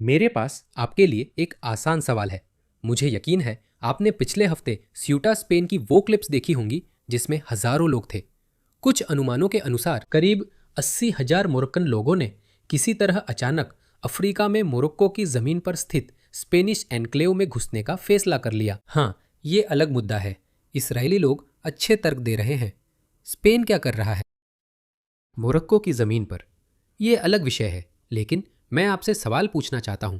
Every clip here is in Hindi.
मेरे पास आपके लिए एक आसान सवाल है। मुझे यकीन है आपने पिछले हफ्ते स्यूटा स्पेन की वो क्लिप्स देखी होंगी जिसमें हजारों लोग थे। कुछ अनुमानों के अनुसार करीब 80,000 मोरक्कन लोगों ने किसी तरह अचानक अफ्रीका में मोरक्को की जमीन पर स्थित स्पेनिश एन्क्लेव में घुसने का फैसला कर लिया। हाँ, ये अलग मुद्दा है। इसराइली लोग अच्छे तर्क दे रहे हैं। स्पेन क्या कर रहा है मोरक्को की जमीन पर, यह अलग विषय है। लेकिन मैं आपसे सवाल पूछना चाहता हूं।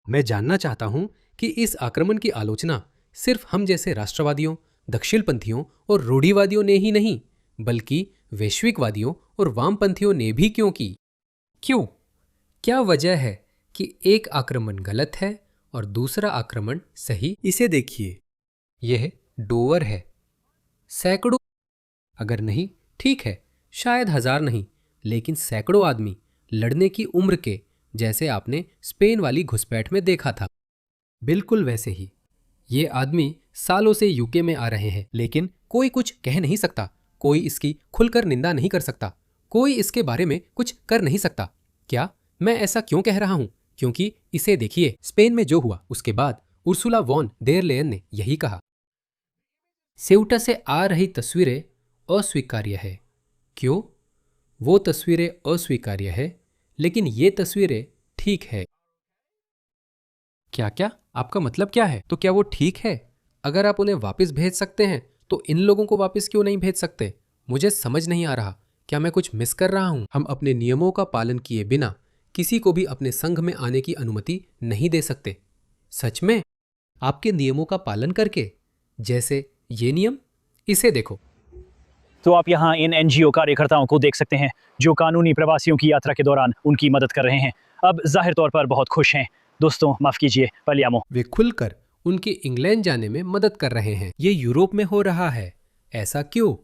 मैं जानना चाहता हूं कि इस आक्रमण की आलोचना सिर्फ हम जैसे राष्ट्रवादियों, दक्षिणपंथियों और रूढ़िवादियों ने ही नहीं, बल्कि वैश्विकवादियों और वामपंथियों ने भी क्यों की? क्यों? क्या वजह है कि एक आक्रमण गलत है और दूसरा आक्रमण सही? इसे देखिए, यह डोवर है। सैकड़ों, अगर नहीं, ठीक है, शायद हजार नहीं, लेकिन सैकड़ों आदमी लड़ने की उम्र के, जैसे आपने स्पेन वाली घुसपैठ में देखा था। बिल्कुल वैसे ही। ये आदमी सालों से यूके में आ रहे हैं, लेकिन कोई कुछ कह नहीं सकता, कोई इसकी खुलकर निंदा नहीं कर सकता, कोई इसके बारे में कुछ कर नहीं सकता। क्या मैं ऐसा क्यों कह रहा हूं? क्योंकि इसे देखिए, स्पेन में जो हुआ उसके बाद उर्सुला वॉन डेर लेयन ने यही कहा। सेउटा से आ रही तस्वीरें अस्वीकार्य है। क्यों? वो तस्वीरें अस्वीकार्य है, लेकिन ये तस्वीरें ठीक है। क्या क्या? आपका मतलब क्या है? तो क्या वो ठीक है? अगर आप उन्हें वापस भेज सकते हैं तो इन लोगों को वापस क्यों नहीं भेज सकते? मुझे समझ नहीं आ रहा। क्या मैं कुछ मिस कर रहा हूं? हम अपने नियमों का पालन किए बिना किसी को भी अपने संघ में आने की अनुमति नहीं दे सकते। सच में? आपके नियमों का पालन करके? जैसे ये नियम, इसे देखो। तो आप यहाँ इन एनजीओ कार्यकर्ताओं को देख सकते हैं जो कानूनी प्रवासियों की यात्रा के दौरान उनकी मदद कर रहे हैं। अब जाहिर तौर पर बहुत खुश हैं। दोस्तों माफ कीजिए, पलियामो। वे खुलकर उनके इंग्लैंड जाने में मदद कर रहे हैं। ये यूरोप में हो रहा है। ऐसा क्यों?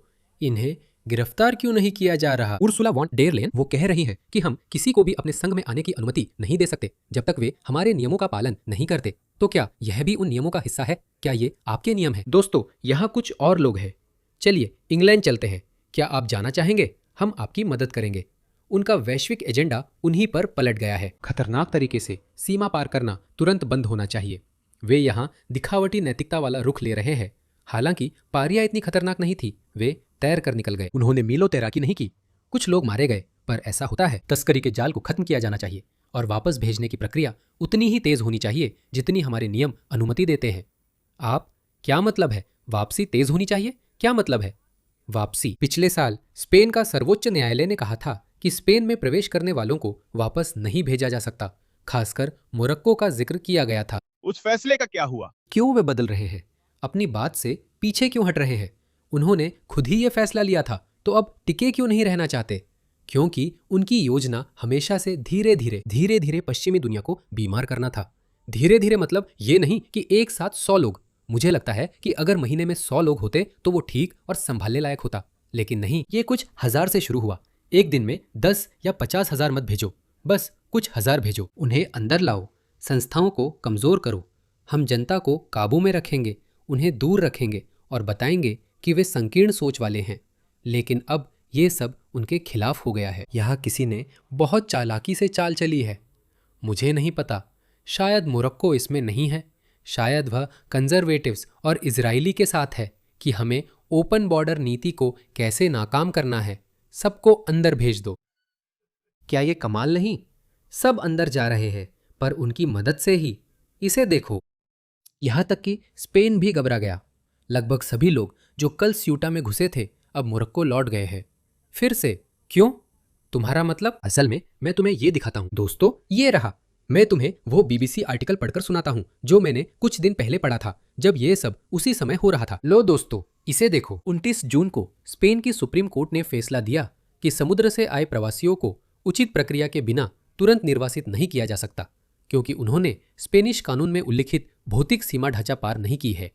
इन्हें गिरफ्तार क्यों नहीं किया जा रहा? उर्सुला वॉन डेर लेयन वो कह रही है कि हम किसी को भी अपने संघ में आने की अनुमति नहीं दे सकते जब तक वे हमारे नियमों का पालन नहीं करते। तो क्या यह भी उन नियमों का हिस्सा है? क्या ये आपके नियम है? दोस्तों, यहाँ कुछ और लोग हैं। चलिए इंग्लैंड चलते हैं। क्या आप जाना चाहेंगे? हम आपकी मदद करेंगे। उनका वैश्विक एजेंडा उन्हीं पर पलट गया है। खतरनाक तरीके से सीमा पार करना तुरंत बंद होना चाहिए। वे यहाँ दिखावटी नैतिकता वाला रुख ले रहे हैं। हालांकि पारिया इतनी खतरनाक नहीं थी। वे तैर कर निकल गए। उन्होंने मीलों तैराकी नहीं की। कुछ लोग मारे गए, पर ऐसा होता है। तस्करी के जाल को खत्म किया जाना चाहिए और वापस भेजने की प्रक्रिया उतनी ही तेज होनी चाहिए जितनी हमारे नियम अनुमति देते हैं। आप, क्या मतलब है वापसी तेज होनी चाहिए? क्या मतलब है वापसी? पिछले साल स्पेन का सर्वोच्च न्यायालय ने कहा था कि स्पेन में प्रवेश करने वालों को वापस नहीं भेजा जा सकता। खासकर मोरक्को का जिक्र किया गया था। उस फैसले का क्या हुआ? क्यों वे बदल रहे हैं? अपनी बात से पीछे क्यों हट रहे हैं? उन्होंने खुद ही यह फैसला लिया था, तो अब टिके क्यों नहीं रहना चाहते? क्योंकि उनकी योजना हमेशा से धीरे धीरे पश्चिमी दुनिया को बीमार करना था। धीरे धीरे मतलब ये नहीं कि एक साथ 100 लोग। मुझे लगता है कि अगर महीने में 100 लोग होते तो वो ठीक और संभालने लायक होता, लेकिन नहीं, ये कुछ हजार से शुरू हुआ। एक दिन में 10 या 50,000 मत भेजो, बस कुछ हजार भेजो। उन्हें अंदर लाओ, संस्थाओं को कमजोर करो। हम जनता को काबू में रखेंगे, उन्हें दूर रखेंगे और बताएंगे कि वे संकीर्ण सोच वाले हैं। लेकिन अब ये सब उनके खिलाफ हो गया है। यहाँ किसी ने बहुत चालाकी से चाल चली है। मुझे नहीं पता, शायद मोरक्को इसमें नहीं है। शायद वह कंजर्वेटिव्स और इजरायली के साथ है कि हमें ओपन बॉर्डर नीति को कैसे नाकाम करना है। सबको अंदर भेज दो। क्या ये कमाल नहीं? सब अंदर जा रहे हैं, पर उनकी मदद से ही। इसे देखो। यहां तक कि स्पेन भी घबरा गया। लगभग सभी लोग जो कल स्यूटा में घुसे थे अब मोरक्को लौट गए हैं। फिर से? क्यों? तुम्हारा मतलब? असल में मैं तुम्हें ये दिखाता हूं। दोस्तों, ये रहा। मैं तुम्हें वो बीबीसी आर्टिकल पढ़कर सुनाता हूं जो मैंने कुछ दिन पहले पढ़ा था, जब ये सब उसी समय हो रहा था। लो दोस्तों, इसे देखो। 29 जून को स्पेन की सुप्रीम कोर्ट ने फैसला दिया कि समुद्र से आए प्रवासियों को उचित प्रक्रिया के बिना तुरंत निर्वासित नहीं किया जा सकता, क्योंकि उन्होंने स्पेनिश कानून में उल्लिखित भौतिक सीमा ढांचा पार नहीं की है।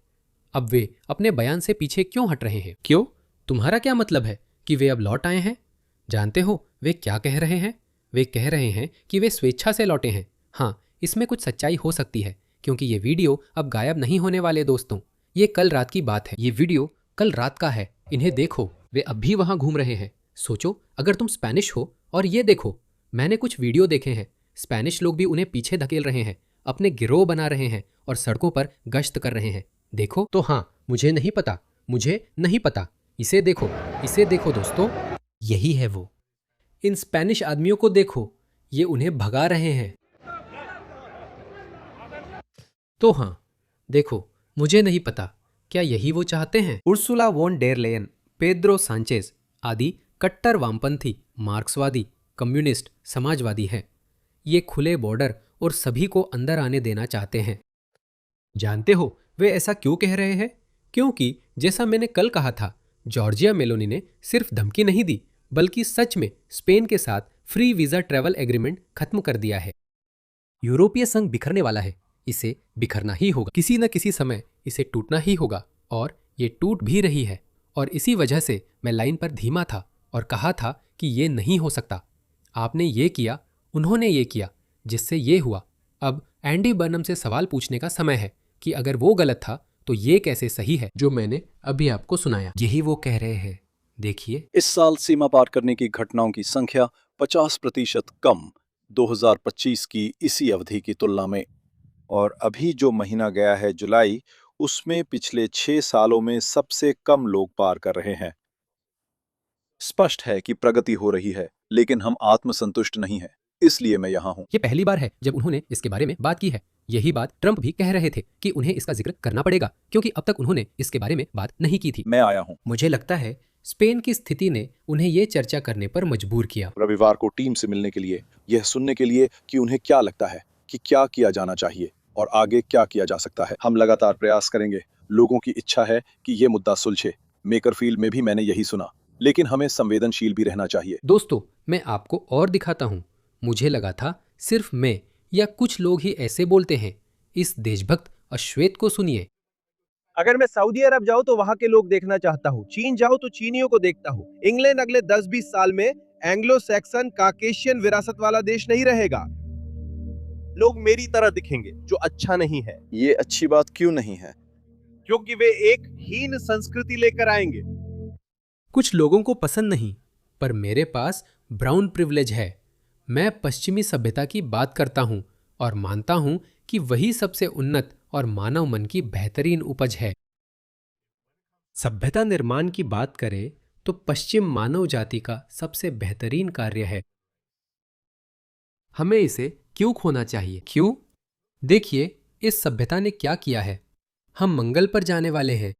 अब वे अपने बयान से पीछे क्यों हट रहे हैं? क्यों? तुम्हारा क्या मतलब है कि वे अब लौट आए हैं? जानते हो वे क्या कह रहे हैं? वे कह रहे हैं कि वे स्वेच्छा से लौटे हैं। हाँ, इसमें कुछ सच्चाई हो सकती है, क्योंकि ये वीडियो अब गायब नहीं होने वाले। दोस्तों, ये कल रात की बात है। ये वीडियो कल रात का है। इन्हें देखो, वे अब भी वहां घूम रहे हैं। सोचो, अगर तुम स्पेनिश हो और ये देखो। मैंने कुछ वीडियो देखे हैं। स्पेनिश लोग भी उन्हें पीछे धकेल रहे हैं, अपने गिरोह बना रहे हैं और सड़कों पर गश्त कर रहे हैं। देखो तो हाँ, मुझे नहीं पता। इसे देखो दोस्तों, यही है वो। इन स्पेनिश आदमियों को देखो, ये उन्हें भगा रहे हैं। तो हाँ, देखो, मुझे नहीं पता, क्या यही वो चाहते हैं? Ursula von der Leyen, Pedro Sanchez आदि कट्टर वामपंथी, मार्क्सवादी, कम्युनिस्ट, समाजवादी हैं। ये खुले बॉर्डर और सभी को अंदर आने देना चाहते हैं। जानते हो वे ऐसा क्यों कह रहे हैं? क्योंकि जैसा मैंने कल कहा था, जॉर्जिया मेलोनी ने सिर्फ धमकी नहीं दी, बल्कि सच में स्पेन के साथ फ्री वीजा ट्रैवल एग्रीमेंट खत्म कर दिया है। यूरोपीय संघ बिखरने वाला है, इसे बिखरना ही होगा। किसी न किसी समय इसे टूटना ही होगा, और ये टूट भी रही है। और इसी वजह से मैं लाइन पर धीमा था और कहा था कि ये नहीं हो सकता। आपने ये किया, उन्होंने ये किया, जिससे ये हुआ। अब एंडी बर्नम से सवाल पूछने का समय है कि अगर वो गलत था तो ये कैसे सही है जो मैंने अभी आपको सुनाया। यही वो कह रहे हैं, देखिए। इस साल सीमा पार करने की घटनाओं की संख्या 50% कम 2025 की इसी अवधि की तुलना में। और अभी जो महीना गया है जुलाई, उसमें पिछले 6 सालों में सबसे कम लोग पार कर रहे हैं। स्पष्ट है कि प्रगति हो रही है, लेकिन हम आत्मसंतुष्ट नहीं हैं। इसलिए मैं यहाँ हूँ। ये पहली बार है जब उन्होंने इसके बारे में बात की है। यही बात ट्रंप भी कह रहे थे कि उन्हें इसका जिक्र करना पड़ेगा, क्योंकि अब तक उन्होंने इसके बारे में बात नहीं की थी। मैं आया हूँ। मुझे लगता है स्पेन की स्थिति ने उन्हें ये चर्चा करने पर मजबूर किया। रविवार को टीम से मिलने के लिए, यह सुनने के लिए कि उन्हें क्या लगता है कि क्या किया जाना चाहिए और आगे क्या किया जा सकता है। हम लगातार प्रयास करेंगे। लोगों की इच्छा है कि ये मुद्दा सुलझे। मेकरफील्ड में भी मैंने यही सुना, लेकिन हमें संवेदनशील भी रहना चाहिए। दोस्तों, मैं आपको और दिखाता हूँ। मुझे लगा था सिर्फ मैं या कुछ लोग ही ऐसे बोलते हैं। इस देशभक्त अश्वेत को सुनिए। अगर मैं सऊदी अरब जाऊं तो वहां के लोग देखना चाहता हूं। चीन जाऊं तो चीनियों को देखता हूं। इंग्लैंड अगले 10-20 साल में एंग्लो सैक्सन काकेशियन विरासत वाला देश नहीं रहेगा। लोग मेरी तरह दिखेंगे, जो अच्छा नहीं है। ये अच्छी बात क्यों नहीं है? क्योंकि वे एक हीन संस्कृति लेकर आएंगे। कुछ लोगों को पसंद नहीं, पर मेरे पास ब्राउन प्रिविलेज है। मैं पश्चिमी सभ्यता की बात करता हूँ और मानता हूँ कि वही सबसे उन्नत और मानव मन की बेहतरीन उपज है। सभ्यता निर्माण की बात करें तो पश्चिम मानव जाति का सबसे बेहतरीन कार्य है। हमें इसे क्यों खोना चाहिए? क्यों? देखिए, इस सभ्यता ने क्या किया है। हम मंगल पर जाने वाले हैं,